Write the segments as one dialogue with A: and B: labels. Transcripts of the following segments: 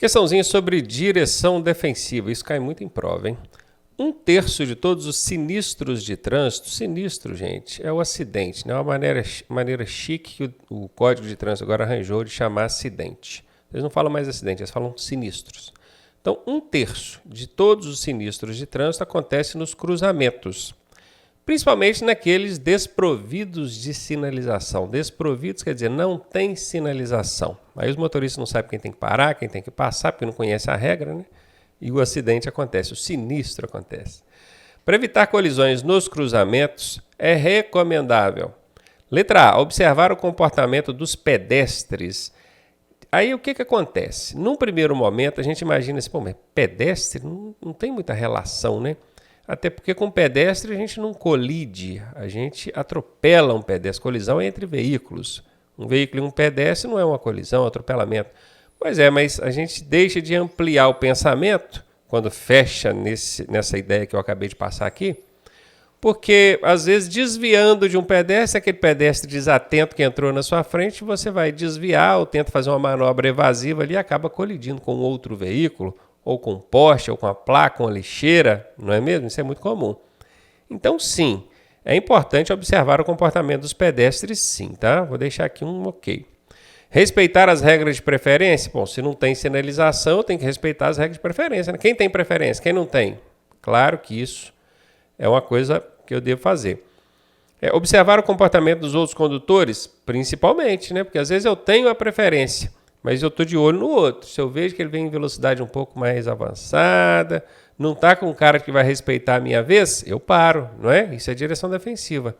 A: Questãozinha sobre direção defensiva. Isso cai muito em prova, hein? 1/3 de todos os sinistros de trânsito, sinistro, gente, é o acidente, né? É uma maneira chique que o Código de Trânsito agora arranjou de chamar acidente. Eles não falam mais acidente, eles falam sinistros. Então, 1/3 de todos os sinistros de trânsito acontece nos cruzamentos, principalmente naqueles desprovidos de sinalização. Desprovidos quer dizer não tem sinalização. Aí os motoristas não sabem quem tem que parar, quem tem que passar, porque não conhece a regra, né? E o acidente acontece, o sinistro acontece. Para evitar colisões nos cruzamentos, é recomendável. Letra A, observar o comportamento dos pedestres. Aí o que acontece? Num primeiro momento a gente imagina assim, pô, mas pedestre não tem muita relação, né? Até porque com pedestre a gente não colide, a gente atropela um pedestre. Colisão é entre veículos. Um veículo e um pedestre não é uma colisão, é um atropelamento. Pois é, mas a gente deixa de ampliar o pensamento quando fecha nessa ideia que eu acabei de passar aqui, porque às vezes desviando de um pedestre, aquele pedestre desatento que entrou na sua frente, você vai desviar ou tenta fazer uma manobra evasiva ali e acaba colidindo com outro veículo, ou com um poste, ou com uma placa, uma lixeira, não é mesmo? Isso é muito comum. Então, sim, é importante observar o comportamento dos pedestres, sim, tá? Vou deixar aqui um ok. Respeitar as regras de preferência? Bom, se não tem sinalização, tem que respeitar as regras de preferência, né? Quem tem preferência? Quem não tem? Claro que isso é uma coisa que eu devo fazer. Observar o comportamento dos outros condutores? Principalmente, né? Porque às vezes eu tenho a preferência, mas eu estou de olho no outro. Se eu vejo que ele vem em velocidade um pouco mais avançada, não está com um cara que vai respeitar a minha vez, eu paro, não é? Isso é direção defensiva.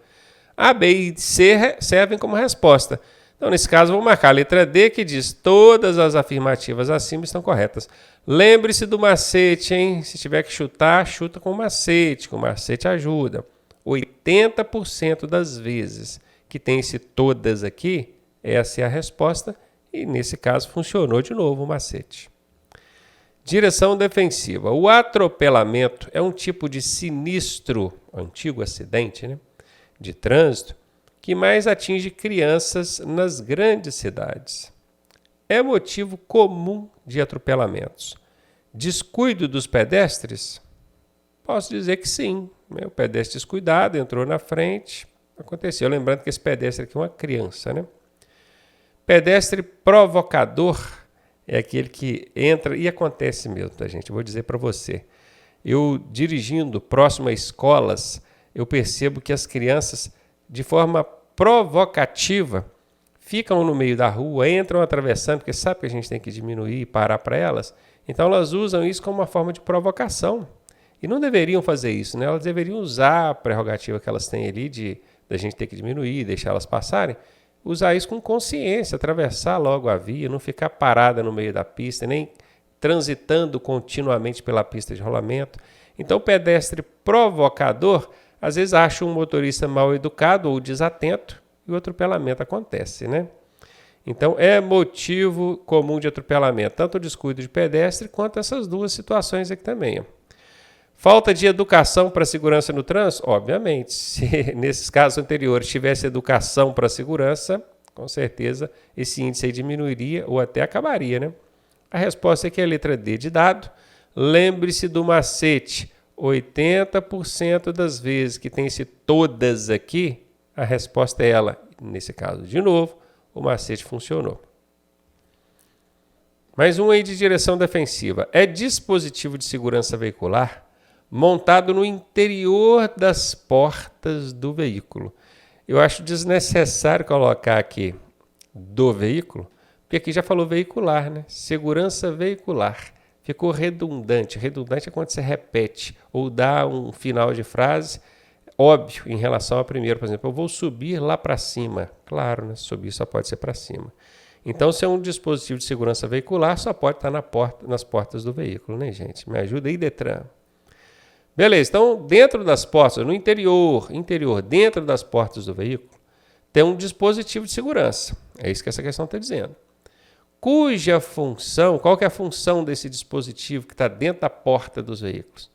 A: A, B e C servem como resposta. Então, nesse caso, vou marcar a letra D, que diz todas as afirmativas acima estão corretas. Lembre-se do macete, hein? Se tiver que chutar, chuta com macete. Com macete ajuda. 80% das vezes que tem esse todas aqui, essa é a resposta. E, nesse caso, funcionou de novo o macete. Direção defensiva. O atropelamento é um tipo de sinistro, antigo acidente, né, de trânsito, que mais atinge crianças nas grandes cidades. É motivo comum de atropelamentos. Descuido dos pedestres? Posso dizer que sim. O pedestre descuidado, entrou na frente, aconteceu. Lembrando que esse pedestre aqui é uma criança, né? Pedestre provocador é aquele que entra, e acontece mesmo, tá, gente? Eu vou dizer para você. Eu, dirigindo próximo a escolas, eu percebo que as crianças, de forma provocativa, ficam no meio da rua, entram atravessando, porque sabe que a gente tem que diminuir e parar para elas. Então elas usam isso como uma forma de provocação. E não deveriam fazer isso, né? Elas deveriam usar a prerrogativa que elas têm ali da gente ter que diminuir, deixar elas passarem, usar isso com consciência, atravessar logo a via, não ficar parada no meio da pista, nem transitando continuamente pela pista de rolamento. Então o pedestre provocador às vezes acha um motorista mal educado ou desatento e o atropelamento acontece, né? Então é motivo comum de atropelamento, tanto o descuido de pedestre quanto essas duas situações aqui também. Falta de educação para a segurança no trânsito? Obviamente, se nesses casos anteriores tivesse educação para a segurança, com certeza esse índice aí diminuiria ou até acabaria, né? A resposta aqui é a letra D de dado. Lembre-se do macete. 80% das vezes que tem esse todas aqui, a resposta é ela. Nesse caso, de novo, o macete funcionou. Mais um aí de direção defensiva. É dispositivo de segurança veicular montado no interior das portas do veículo. Eu acho desnecessário colocar aqui do veículo, porque aqui já falou veicular, né? Segurança veicular. Ficou redundante. Redundante é quando você repete ou dá um final de frase óbvio em relação ao primeiro. Por exemplo, eu vou subir lá para cima. Claro, né? Subir só pode ser para cima. Então, se é um dispositivo de segurança veicular, só pode estar nas portas do veículo, né, gente? Me ajuda aí, Detran. Beleza, então, dentro das portas, no interior, dentro das portas do veículo, tem um dispositivo de segurança. É isso que essa questão está dizendo. Cuja função, qual que é a função desse dispositivo que está dentro da porta dos veículos?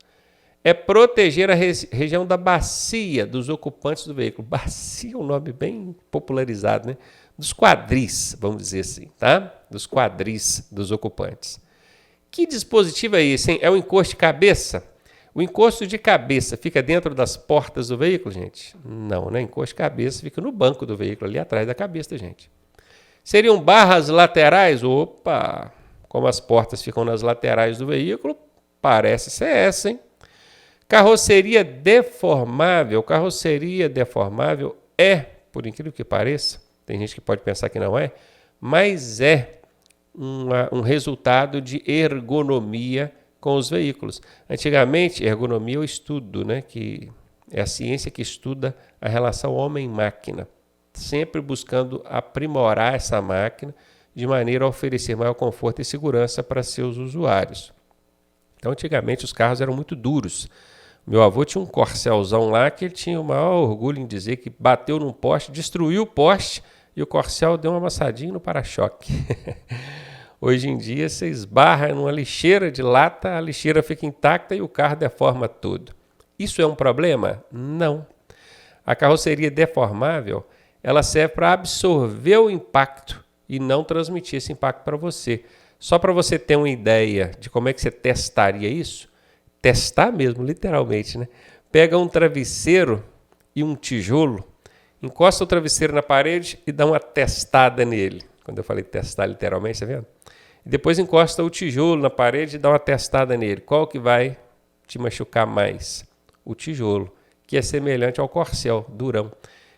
A: É proteger a região da bacia dos ocupantes do veículo. Bacia é um nome bem popularizado, né? Dos quadris, vamos dizer assim, tá? Dos quadris dos ocupantes. Que dispositivo é esse, hein? É o encosto de cabeça? O encosto de cabeça fica dentro das portas do veículo, gente? Não, né? Encosto de cabeça fica no banco do veículo, ali atrás da cabeça, gente. Seriam barras laterais? Opa! Como as portas ficam nas laterais do veículo, parece ser essa, hein? Carroceria deformável. Carroceria deformável é, por incrível que pareça, tem gente que pode pensar que não é, mas é um resultado de ergonomia com os veículos. Antigamente, ergonomia é o estudo, né, que é a ciência que estuda a relação homem-máquina, sempre buscando aprimorar essa máquina de maneira a oferecer maior conforto e segurança para seus usuários. Então, antigamente, os carros eram muito duros. Meu avô tinha um Corcelzão lá que ele tinha o maior orgulho em dizer que bateu num poste, destruiu o poste e o Corcel deu uma amassadinha no para-choque. Hoje em dia, você esbarra numa lixeira de lata, a lixeira fica intacta e o carro deforma tudo. Isso é um problema? Não. A carroceria deformável, ela serve para absorver o impacto e não transmitir esse impacto para você. Só para você ter uma ideia de como é que você testaria isso, testar mesmo, literalmente, né? Pega um travesseiro e um tijolo, encosta o travesseiro na parede e dá uma testada nele. Quando eu falei testar literalmente, tá vendo? E depois encosta o tijolo na parede e dá uma testada nele. Qual que vai te machucar mais? O tijolo, que é semelhante ao corcel, durão.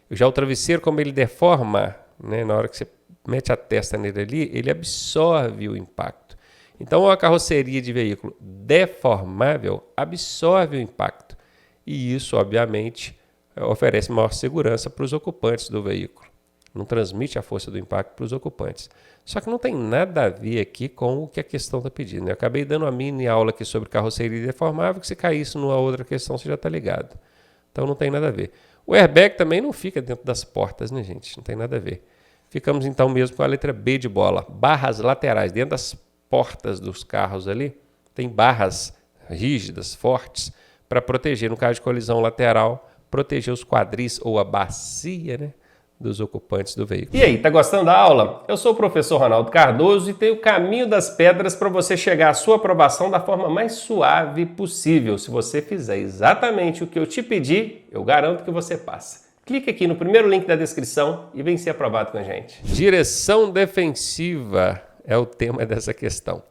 A: Já o travesseiro, como ele deforma, né, na hora que você mete a testa nele ali, ele absorve o impacto. Então, a carroceria de veículo deformável absorve o impacto. E isso, obviamente, oferece maior segurança para os ocupantes do veículo. Não transmite a força do impacto para os ocupantes. Só que não tem nada a ver aqui com o que a questão está pedindo. Eu acabei dando uma mini aula aqui sobre carroceria deformável, que se caísse numa outra questão, você já está ligado. Então, não tem nada a ver. O airbag também não fica dentro das portas, né, gente? Não tem nada a ver. Ficamos, então, mesmo com a letra B de bola. Barras laterais. Dentro das portas dos carros ali, tem barras rígidas, fortes, para proteger, no caso de colisão lateral, proteger os quadris ou a bacia, né, dos ocupantes do veículo. E aí, tá gostando da aula? Eu sou o professor Ronaldo Cardoso e tenho o caminho das pedras para você chegar à sua aprovação da forma mais suave possível. Se você fizer exatamente o que eu te pedi, eu garanto que você passa. Clique aqui no primeiro link da descrição e vem ser aprovado com a gente. Direção defensiva é o tema dessa questão.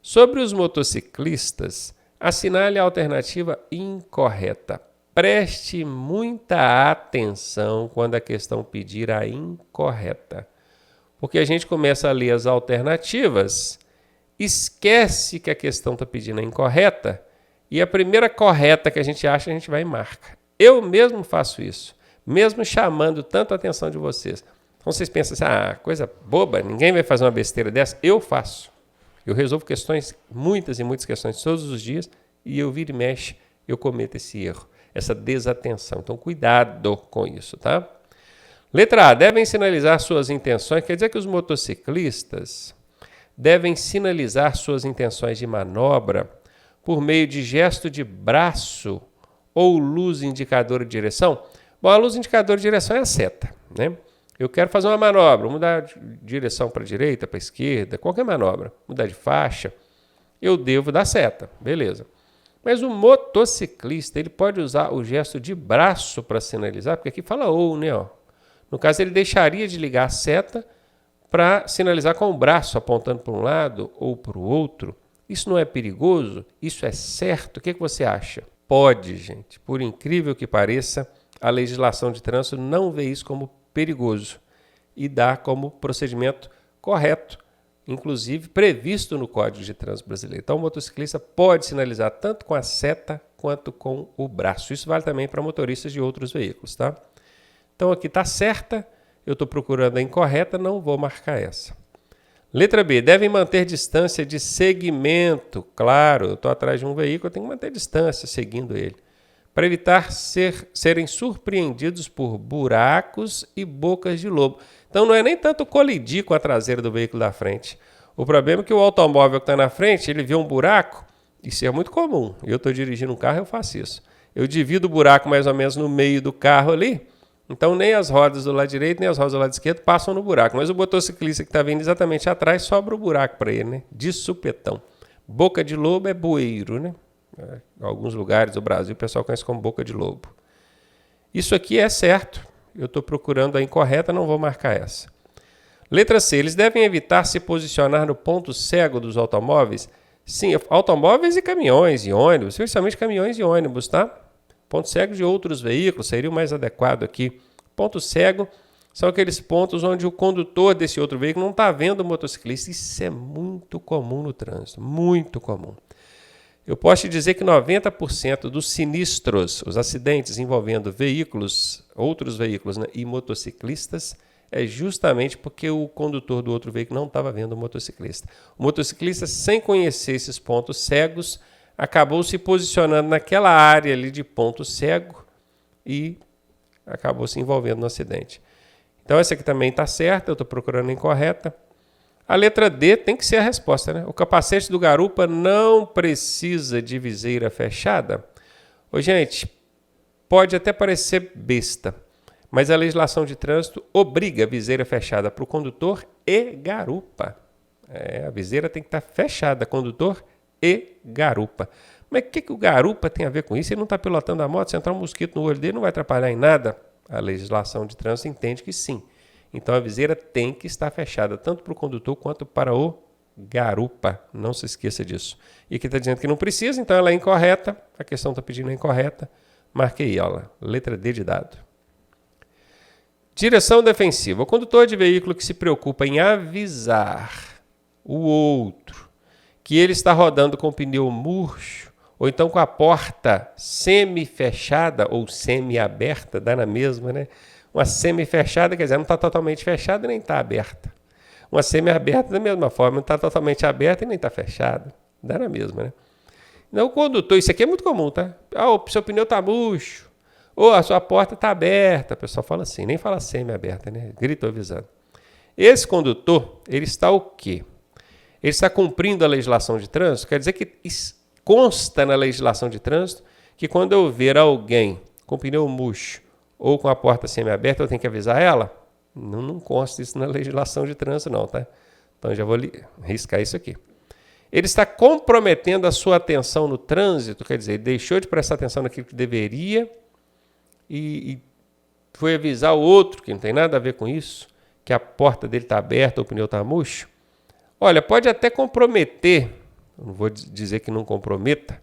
A: Sobre os motociclistas, assinale a alternativa incorreta. Preste muita atenção quando a questão pedir a incorreta. Porque a gente começa a ler as alternativas, esquece que a questão está pedindo a incorreta e a primeira correta que a gente acha, a gente vai e marca. Eu mesmo faço isso, mesmo chamando tanto a atenção de vocês. Então vocês pensam assim, coisa boba, ninguém vai fazer uma besteira dessa. Eu faço. Eu resolvo questões, muitas e muitas questões todos os dias e eu viro e mexe, eu cometo esse erro, essa desatenção. Então cuidado com isso, tá? Letra A, devem sinalizar suas intenções. Quer dizer que os motociclistas devem sinalizar suas intenções de manobra por meio de gesto de braço ou luz indicadora de direção. Bom, a luz indicadora de direção é a seta, né? Eu quero fazer uma manobra, mudar de direção para a direita, para a esquerda, qualquer manobra, mudar de faixa, eu devo dar seta, beleza. Mas o motociclista, ele pode usar o gesto de braço para sinalizar, porque aqui fala ou, né? Ó. No caso, ele deixaria de ligar a seta para sinalizar com o braço apontando para um lado ou para o outro. Isso não é perigoso? Isso é certo? O que você acha? Pode, gente. Por incrível que pareça, a legislação de trânsito não vê isso como perigoso e dá como procedimento correto, inclusive previsto no Código de Trânsito Brasileiro. Então, o motociclista pode sinalizar tanto com a seta quanto com o braço. Isso vale também para motoristas de outros veículos, tá? Então, aqui está certa, eu estou procurando a incorreta, não vou marcar essa. Letra B, devem manter distância de segmento. Claro, eu estou atrás de um veículo, eu tenho que manter distância seguindo ele, para evitar serem surpreendidos por buracos e bocas de lobo. Então não é nem tanto colidir com a traseira do veículo da frente. O problema é que o automóvel que está na frente, ele vê um buraco, isso é muito comum. Eu estou dirigindo um carro, eu faço isso. Eu divido o buraco mais ou menos no meio do carro ali, então nem as rodas do lado direito, nem as rodas do lado esquerdo passam no buraco. Mas o motociclista que está vindo exatamente atrás, sobra o buraco para ele, né? De supetão. Boca de lobo é bueiro, né? Em alguns lugares do Brasil o pessoal conhece como boca de lobo. Isso aqui é certo. Eu estou procurando a incorreta, não vou marcar essa. Letra C. Eles devem evitar se posicionar no ponto cego dos automóveis. Sim, automóveis e caminhões e ônibus, especialmente caminhões e ônibus, tá? Ponto cego de outros veículos seria o mais adequado aqui. Ponto cego são aqueles pontos onde o condutor desse outro veículo não está vendo o motociclista. Isso é muito comum no trânsito, muito comum. Eu posso te dizer que 90% dos sinistros, os acidentes envolvendo veículos, outros veículos, né, e motociclistas, é justamente porque o condutor do outro veículo não estava vendo o motociclista. O motociclista, sem conhecer esses pontos cegos, acabou se posicionando naquela área ali de ponto cego e acabou se envolvendo no acidente. Então essa aqui também está certa, eu estou procurando a incorreta. A letra D tem que ser a resposta, né? O capacete do garupa não precisa de viseira fechada. Ô, gente, pode até parecer besta, mas a legislação de trânsito obriga a viseira fechada para o condutor e garupa. A viseira tem que estar fechada, condutor e garupa. Mas o que o garupa tem a ver com isso? Ele não está pilotando a moto, se entrar um mosquito no olho dele não vai atrapalhar em nada? A legislação de trânsito entende que sim. Então a viseira tem que estar fechada, tanto para o condutor quanto para o garupa. Não se esqueça disso. E aqui está dizendo que não precisa, então ela é incorreta. A questão está pedindo a incorreta. Marquei ela. Letra D de dado. Direção defensiva. O condutor de veículo que se preocupa em avisar o outro que ele está rodando com o pneu murcho, ou então com a porta semi-fechada ou semi-aberta, dá na mesma, né? Uma semi-fechada, quer dizer, não está totalmente fechada e nem está aberta. Uma semi-aberta, da mesma forma, não está totalmente aberta e nem está fechada. Dá na mesma, né? Então, o condutor, isso aqui é muito comum, tá? O seu pneu está murcho, ou a sua porta está aberta. O pessoal fala assim, nem fala semi-aberta, né? Gritou avisando. Esse condutor, ele está o quê? Ele está cumprindo a legislação de trânsito? Quer dizer que consta na legislação de trânsito que quando eu ver alguém com pneu murcho ou com a porta semi-aberta, eu tenho que avisar ela? Não consta isso na legislação de trânsito não, tá? Então eu já vou riscar isso aqui. Ele está comprometendo a sua atenção no trânsito, quer dizer, ele deixou de prestar atenção naquilo que deveria e foi avisar o outro, que não tem nada a ver com isso, que a porta dele está aberta ou o pneu está murcho. Olha, pode até comprometer, não vou dizer que não comprometa,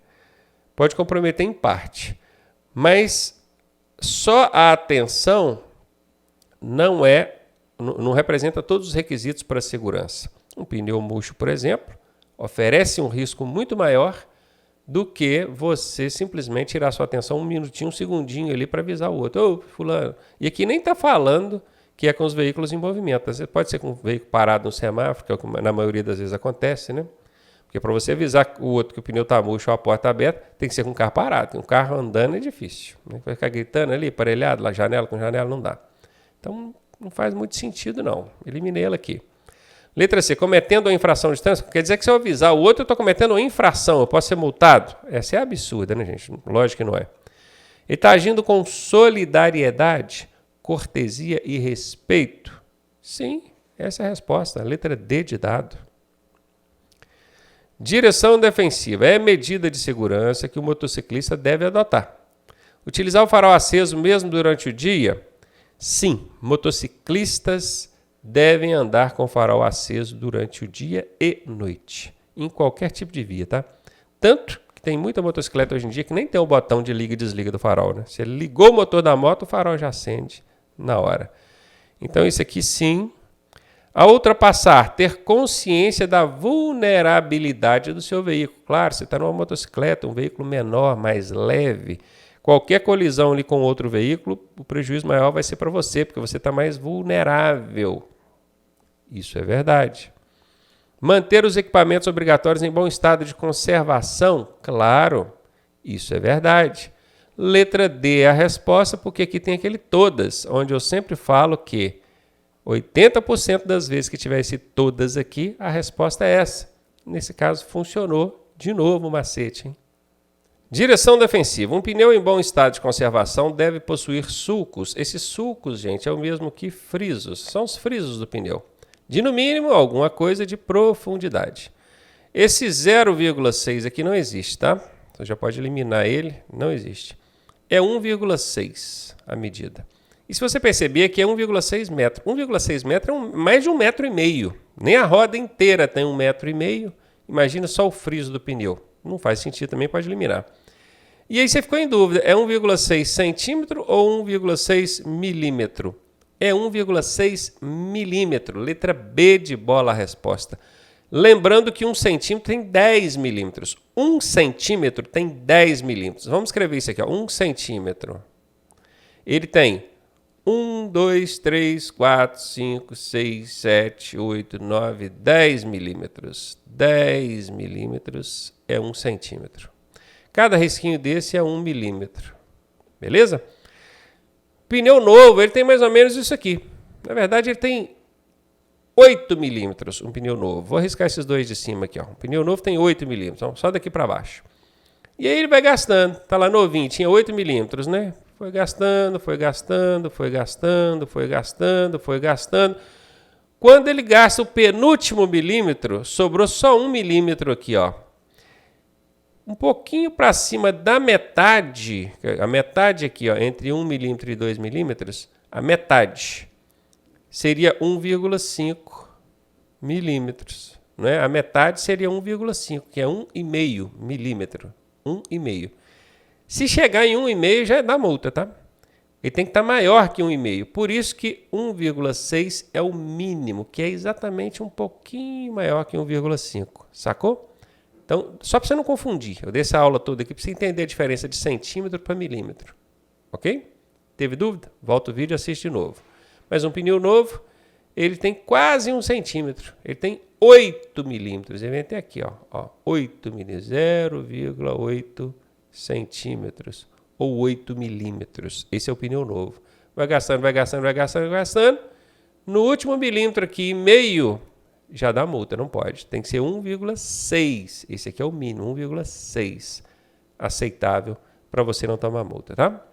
A: pode comprometer em parte, mas só a atenção não representa todos os requisitos para a segurança. Um pneu murcho, por exemplo, oferece um risco muito maior do que você simplesmente tirar sua atenção um minutinho, um segundinho ali para avisar o outro. Ô, fulano. E aqui nem está falando que é com os veículos em movimento. Pode ser com o veículo parado no semáforo, que é o que na maioria das vezes acontece, né? Porque para você avisar o outro que o pneu está murcho ou a porta aberta, tem que ser com o carro parado. Um carro andando é difícil. Né? Vai ficar gritando ali, aparelhado, lá janela com janela, não dá. Então, não faz muito sentido, não. Eliminei ela aqui. Letra C. Cometendo uma infração de trânsito. Quer dizer que se eu avisar o outro, eu estou cometendo uma infração. Eu posso ser multado? Essa é absurda, né, gente? Lógico que não é. Ele está agindo com solidariedade, cortesia e respeito? Sim, essa é a resposta. Letra D de dado. Direção defensiva é medida de segurança que o motociclista deve adotar. Utilizar o farol aceso mesmo durante o dia? Sim, motociclistas devem andar com o farol aceso durante o dia e noite, em qualquer tipo de via, tá? Tanto que tem muita motocicleta hoje em dia que nem tem o botão de liga e desliga do farol, né? Você ligou o motor da moto, o farol já acende na hora. Então isso aqui sim. A ultrapassar, ter consciência da vulnerabilidade do seu veículo. Claro, você está numa motocicleta, um veículo menor, mais leve. Qualquer colisão ali com outro veículo, o prejuízo maior vai ser para você, porque você está mais vulnerável. Isso é verdade. Manter os equipamentos obrigatórios em bom estado de conservação? Claro, isso é verdade. Letra D é a resposta, porque aqui tem aquele todas, onde eu sempre falo que 80% das vezes que tiver esse todas aqui, a resposta é essa. Nesse caso, funcionou de novo o macete, hein? Direção defensiva. Um pneu em bom estado de conservação deve possuir sulcos. Esses sulcos, gente, é o mesmo que frisos. São os frisos do pneu. De, no mínimo, alguma coisa de profundidade. Esse 0,6 aqui não existe, tá? Você já pode eliminar ele, não existe. É 1,6 a medida. E se você perceber, aqui é 1,6 metro. 1,6 metro é mais de 1,5 metro. Nem a roda inteira tem 1,5 metro. Imagina só o friso do pneu. Não faz sentido também, pode eliminar. E aí você ficou em dúvida, é 1,6 centímetro ou 1,6 milímetro? É 1,6 milímetro. Letra B de bola a resposta. Lembrando que 1 centímetro tem 10 milímetros. 1 centímetro tem 10 milímetros. Vamos escrever isso aqui, ó. 1 centímetro. Ele tem 1, 2, 3, 4, 5, 6, 7, 8, 9, 10 milímetros. 10 milímetros é 1 centímetro. Cada risquinho desse é 1 milímetro. Beleza? Pneu novo, ele tem mais ou menos isso aqui. Na verdade, ele tem 8 milímetros, um pneu novo. Vou arriscar esses dois de cima aqui. Ó. Um pneu novo tem 8 milímetros, então, só daqui para baixo. E aí ele vai gastando. Tá lá novinho, tinha 8 milímetros, né? Foi gastando, foi gastando, foi gastando, foi gastando, foi gastando. Quando ele gasta o penúltimo milímetro, sobrou só 1 milímetro aqui, ó. Um pouquinho para cima da metade, a metade aqui, ó, entre 1 milímetro e 2 milímetros, a metade seria 1,5 milímetros. Né? A metade seria 1,5, que é 1,5 milímetro. 1,5. Se chegar em 1,5 já dá multa, tá? Ele tem que estar maior que 1,5. Por isso que 1,6 é o mínimo, que é exatamente um pouquinho maior que 1,5. Sacou? Então, só para você não confundir, eu dei essa aula toda aqui para você entender a diferença de centímetro para milímetro. Ok? Teve dúvida? Volta o vídeo e assiste de novo. Mas um pneu novo, ele tem quase 1 centímetro. Ele tem 8 milímetros. Ele vem até aqui, ó 8 milímetros, 0,8 centímetros ou 8 milímetros. Esse é o pneu novo. Vai gastando, vai gastando, vai gastando, vai gastando. No último milímetro aqui, meio, já dá multa, não pode. Tem que ser 1,6. Esse aqui é o mínimo, 1,6. Aceitável para você não tomar multa, tá?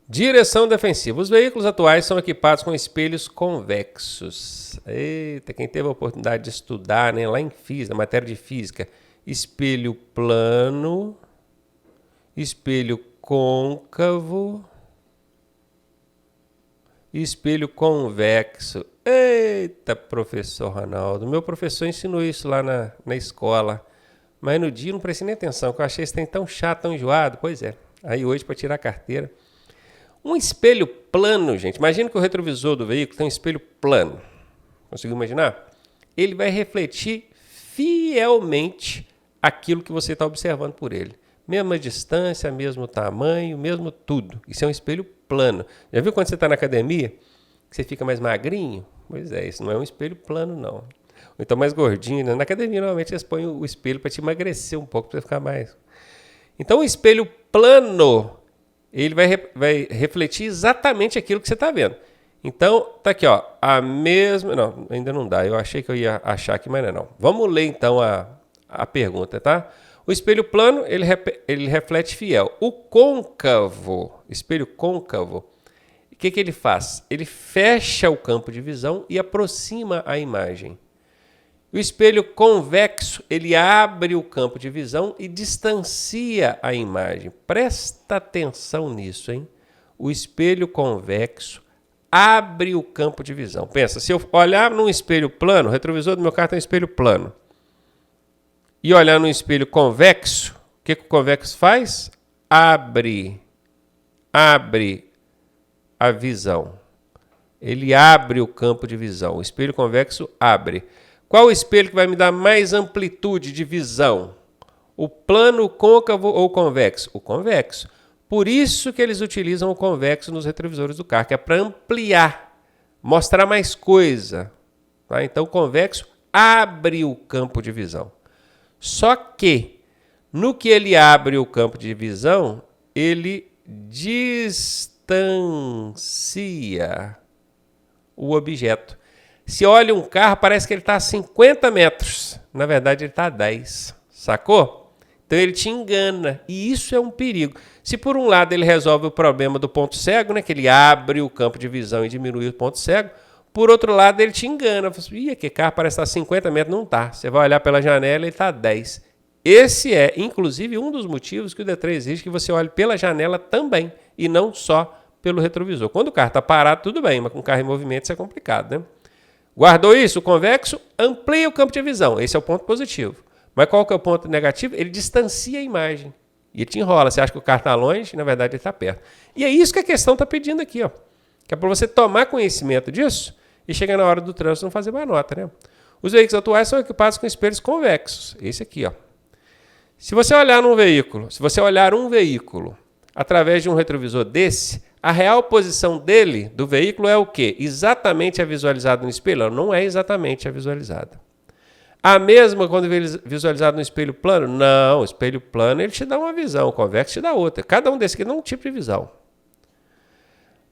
A: Direção defensiva. Os veículos atuais são equipados com espelhos convexos. Eita, quem teve a oportunidade de estudar, né, lá em física, na matéria de física, espelho plano, espelho côncavo, espelho convexo. Eita, professor Ronaldo, meu professor ensinou isso lá na escola, mas no dia não prestei nem atenção, porque eu achei esse trem tão chato, tão enjoado. Pois é, aí hoje para tirar a carteira. Um espelho plano, gente, imagina que o retrovisor do veículo tem um espelho plano. Conseguiu imaginar? Ele vai refletir fielmente aquilo que você está observando por ele. Mesma distância, mesmo tamanho, mesmo tudo. Isso é um espelho plano. Já viu quando você está na academia, que você fica mais magrinho? Pois é, isso não é um espelho plano, não. Ou então mais gordinho, né? Na academia, normalmente, eles põem o espelho para te emagrecer um pouco, para você ficar mais... Então, o espelho plano, ele vai refletir exatamente aquilo que você está vendo. Então, tá aqui, ó, a mesma... Não, ainda não dá. Eu achei que eu ia achar aqui, mas não. Vamos ler, então, a pergunta, tá? O espelho plano, ele reflete fiel. O côncavo, espelho côncavo, o que ele faz? Ele fecha o campo de visão e aproxima a imagem. O espelho convexo, ele abre o campo de visão e distancia a imagem. Presta atenção nisso, hein? O espelho convexo abre o campo de visão. Pensa, se eu olhar num espelho plano, o retrovisor do meu carro tem um espelho plano, e olhar num espelho convexo, o que o convexo faz? Abre a visão. Ele abre o campo de visão. O espelho convexo abre. Qual o espelho que vai me dar mais amplitude de visão? O plano, o côncavo ou o convexo? O convexo. Por isso que eles utilizam o convexo nos retrovisores do carro, que é para ampliar, mostrar mais coisa. Tá? Então, o convexo abre o campo de visão. Só que, no que ele abre o campo de visão, ele distancia o objeto. Se olha um carro, parece que ele está a 50 metros. Na verdade, ele está a 10. Sacou? Então, ele te engana. E isso é um perigo. Se, por um lado, ele resolve o problema do ponto cego, né, que ele abre o campo de visão e diminui o ponto cego, Por outro lado, ele te engana. Fala assim, aquele carro parece estar a 50 metros. Não está. Você vai olhar pela janela e ele está a 10. Esse é, inclusive, um dos motivos que o D3 exige que você olhe pela janela também, e não só pelo retrovisor. Quando o carro está parado, tudo bem, mas com o carro em movimento isso é complicado, né? Guardou isso? O convexo amplia o campo de visão. Esse é o ponto positivo. Mas qual que é o ponto negativo? Ele distancia a imagem. E ele te enrola. Você acha que o carro está longe, na verdade ele está perto. E é isso que a questão está pedindo aqui, ó. Que é para você tomar conhecimento disso e chegar na hora do trânsito não fazer mais nota, né? Os veículos atuais são equipados com espelhos convexos. Esse aqui, ó. Se você olhar um veículo através de um retrovisor desse, a real posição dele, do veículo, é o quê? Exatamente a visualizada no espelho? Não é exatamente a visualizada. A mesma quando visualizado no espelho plano? Não, o espelho plano ele te dá uma visão, o convexo te dá outra. Cada um desses aqui dá um tipo de visão.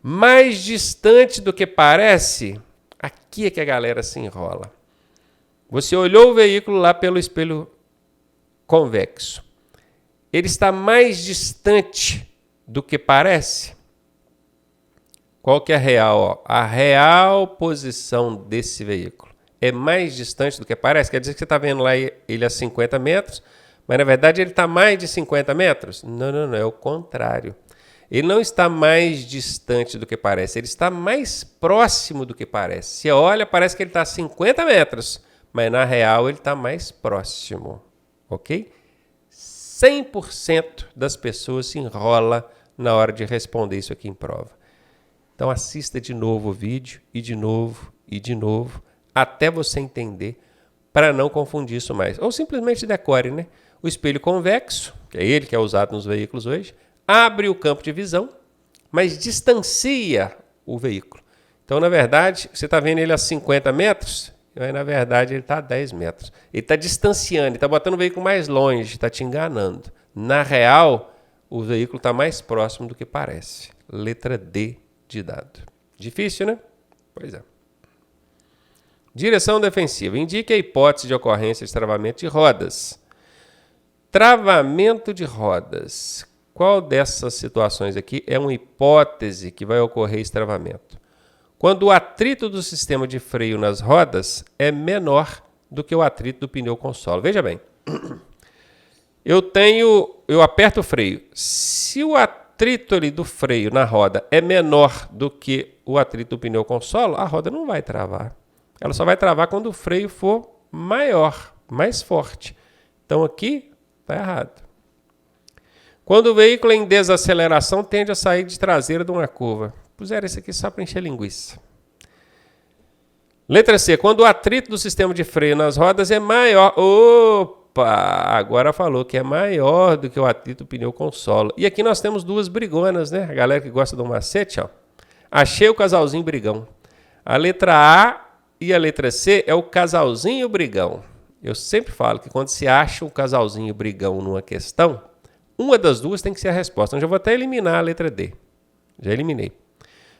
A: Mais distante do que parece, aqui é que a galera se enrola. Você olhou o veículo lá pelo espelho convexo. Ele está mais distante do que parece? Qual que é a real? Ó? A real posição desse veículo é mais distante do que parece? Quer dizer que você está vendo lá ele a 50 metros, mas na verdade ele está mais de 50 metros? Não, é o contrário. Ele não está mais distante do que parece, ele está mais próximo do que parece. Você olha, parece que ele está a 50 metros, mas na real ele está mais próximo, ok? 100% das pessoas se enrola na hora de responder isso aqui em prova. Então assista de novo o vídeo, e de novo, até você entender, para não confundir isso mais. Ou simplesmente decore, né? O espelho convexo, que é ele que é usado nos veículos hoje, abre o campo de visão, mas distancia o veículo. Então, na verdade, você está vendo ele a 50 metros, mas na verdade ele está a 10 metros. Ele está distanciando, ele está botando o veículo mais longe, está te enganando. Na real, o veículo está mais próximo do que parece. Letra D de dado. Difícil, né? Pois é. Direção defensiva. Indique a hipótese de ocorrência de travamento de rodas. Travamento de rodas. Qual dessas situações aqui é uma hipótese que vai ocorrer esse travamento? Quando o atrito do sistema de freio nas rodas é menor do que o atrito do pneu com solo. Veja bem. Eu aperto o freio. Se o atrito ali do freio na roda é menor do que o atrito do pneu com solo, a roda não vai travar. Ela só vai travar quando o freio for maior, mais forte. Então aqui está errado. Quando o veículo em desaceleração tende a sair de traseira de uma curva. Puseram isso aqui só para encher linguiça. Letra C. Quando o atrito do sistema de freio nas rodas é maior. Opa! Agora falou que é maior do que o atrito do pneu com solo. E aqui nós temos duas brigonas, né? A galera que gosta do macete, ó. Achei o casalzinho brigão. A letra A e a letra C é o casalzinho brigão. Eu sempre falo que quando se acha um casalzinho brigão numa questão, uma das duas tem que ser a resposta. Então já vou até eliminar a letra D. Já eliminei.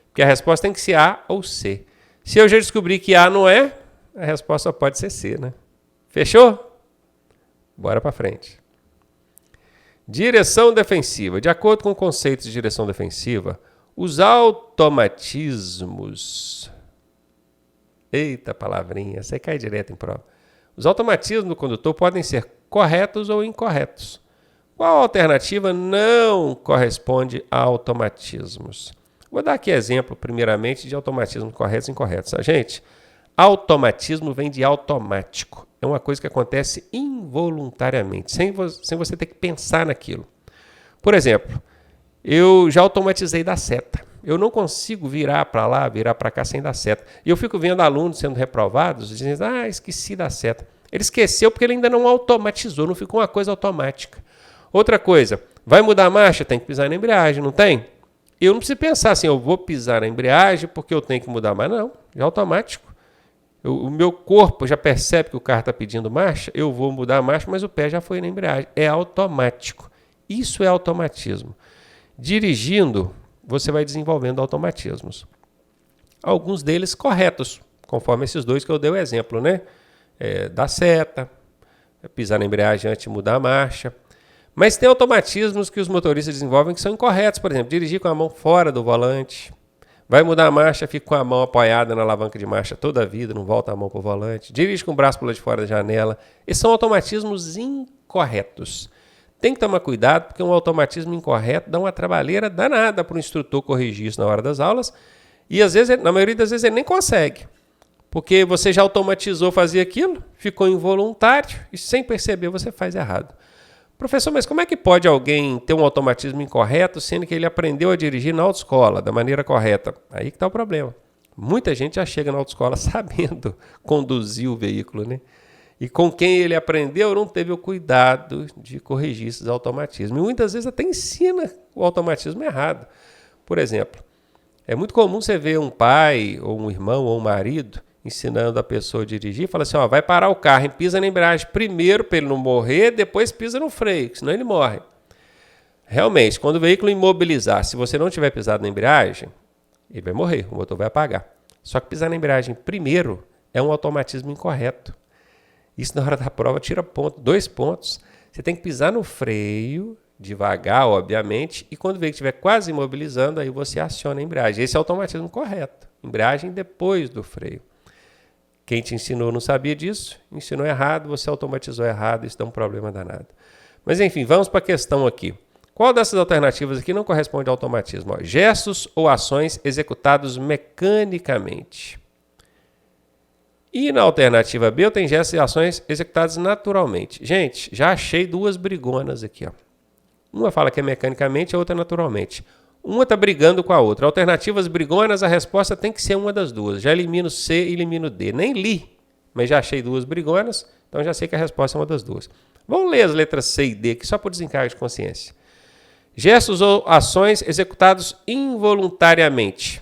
A: Porque a resposta tem que ser A ou C. Se eu já descobri que A não é, a resposta só pode ser C, né? Fechou? Bora para frente. Direção defensiva. De acordo com o conceito de direção defensiva, os automatismos... Eita palavrinha, você cai direto em prova. Os automatismos do condutor podem ser corretos ou incorretos. Qual alternativa não corresponde a automatismos? Vou dar aqui exemplo, primeiramente, de automatismos corretos e incorretos. Gente, automatismo vem de automático. É uma coisa que acontece involuntariamente, sem você ter que pensar naquilo. Por exemplo, eu já automatizei da seta. Eu não consigo virar para lá, virar para cá sem dar seta. E eu fico vendo alunos sendo reprovados, dizendo, esqueci da seta. Ele esqueceu porque ele ainda não automatizou, não ficou uma coisa automática. Outra coisa, vai mudar a marcha? Tem que pisar na embreagem, não tem? Eu não preciso pensar assim, eu vou pisar na embreagem porque eu tenho que mudar, mas não, é automático. O meu corpo já percebe que o carro está pedindo marcha, eu vou mudar a marcha, mas o pé já foi na embreagem. É automático. Isso é automatismo. Dirigindo, você vai desenvolvendo automatismos. Alguns deles corretos, conforme esses dois que eu dei o exemplo, né? Dar seta, pisar na embreagem antes de mudar a marcha. Mas tem automatismos que os motoristas desenvolvem que são incorretos. Por exemplo, dirigir com a mão fora do volante, Vai mudar a marcha, fica com a mão apoiada na alavanca de marcha toda a vida, não volta a mão para o volante. Dirige com o braço para lá de fora da janela. Esses são automatismos incorretos. Tem que tomar cuidado, porque um automatismo incorreto dá uma trabalheira danada para o instrutor corrigir isso na hora das aulas. E às vezes, na maioria das vezes, ele nem consegue. Porque você já automatizou fazer aquilo, ficou involuntário e sem perceber você faz errado. Professor, mas como é que pode alguém ter um automatismo incorreto, sendo que ele aprendeu a dirigir na autoescola da maneira correta? Aí que está o problema. Muita gente já chega na autoescola sabendo conduzir o veículo, né? E com quem ele aprendeu não teve o cuidado de corrigir esses automatismos. E muitas vezes até ensina o automatismo errado. Por exemplo, é muito comum você ver um pai, ou um irmão, ou um marido ensinando a pessoa a dirigir, fala assim, ó, vai parar o carro e pisa na embreagem primeiro para ele não morrer, depois pisa no freio, senão ele morre. Realmente, quando o veículo imobilizar, se você não tiver pisado na embreagem, ele vai morrer, o motor vai apagar. Só que pisar na embreagem primeiro é um automatismo incorreto. Isso na hora da prova tira ponto, 2 pontos. Você tem que pisar no freio, devagar, obviamente, e quando o veículo estiver quase imobilizando, aí você aciona a embreagem. Esse é o automatismo correto. Embreagem depois do freio. Quem te ensinou não sabia disso, ensinou errado, você automatizou errado, isso dá um problema danado. Mas enfim, vamos para a questão aqui. Qual dessas alternativas aqui não corresponde ao automatismo? Ó, gestos ou ações executados mecanicamente. E na alternativa B, eu tenho gestos e ações executados naturalmente. Gente, já achei 2 brigonas aqui. Ó. Uma fala que é mecanicamente, a outra naturalmente. Uma está brigando com a outra. Alternativas brigonas, a resposta tem que ser uma das duas. Já elimino C e elimino D. Nem li, mas já achei 2 brigonas, então já sei que a resposta é uma das duas. Vamos ler as letras C e D aqui só por desencargo de consciência. Gestos ou ações executados involuntariamente.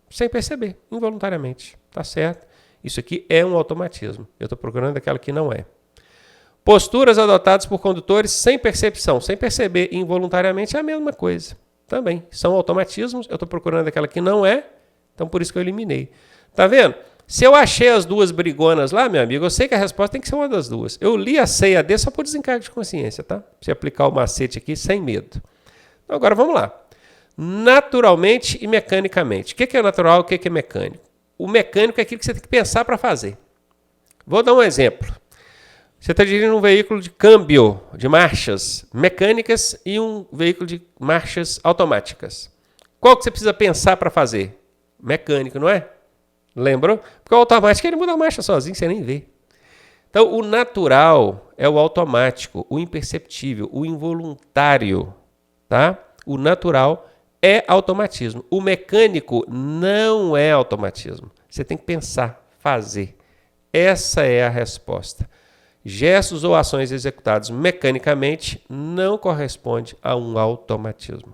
A: Sem perceber, involuntariamente. Tá certo? Isso aqui é um automatismo. Eu estou procurando aquela que não é. Posturas adotadas por condutores sem percepção. Sem perceber involuntariamente é a mesma coisa. Também são automatismos, eu estou procurando aquela que não é, então por isso que eu eliminei. Tá vendo? Se eu achei as 2 brigonas lá, meu amigo, eu sei que a resposta tem que ser uma das duas. Eu li a C e a D só por desencargo de consciência, tá? Pra você aplicar o macete aqui sem medo. Então agora vamos lá. Naturalmente e mecanicamente. O que é natural e o que é mecânico? O mecânico é aquilo que você tem que pensar para fazer. Vou dar um exemplo. Você está dirigindo um veículo de câmbio, de marchas mecânicas e um veículo de marchas automáticas. Qual que você precisa pensar para fazer? Mecânico, não é? Lembrou? Porque o automático ele muda a marcha sozinho, você nem vê. Então, o natural é o automático, o imperceptível, o involuntário. Tá? O natural é automatismo. O mecânico não é automatismo. Você tem que pensar, fazer. Essa é a resposta. Gestos ou ações executados mecanicamente não correspondem a um automatismo.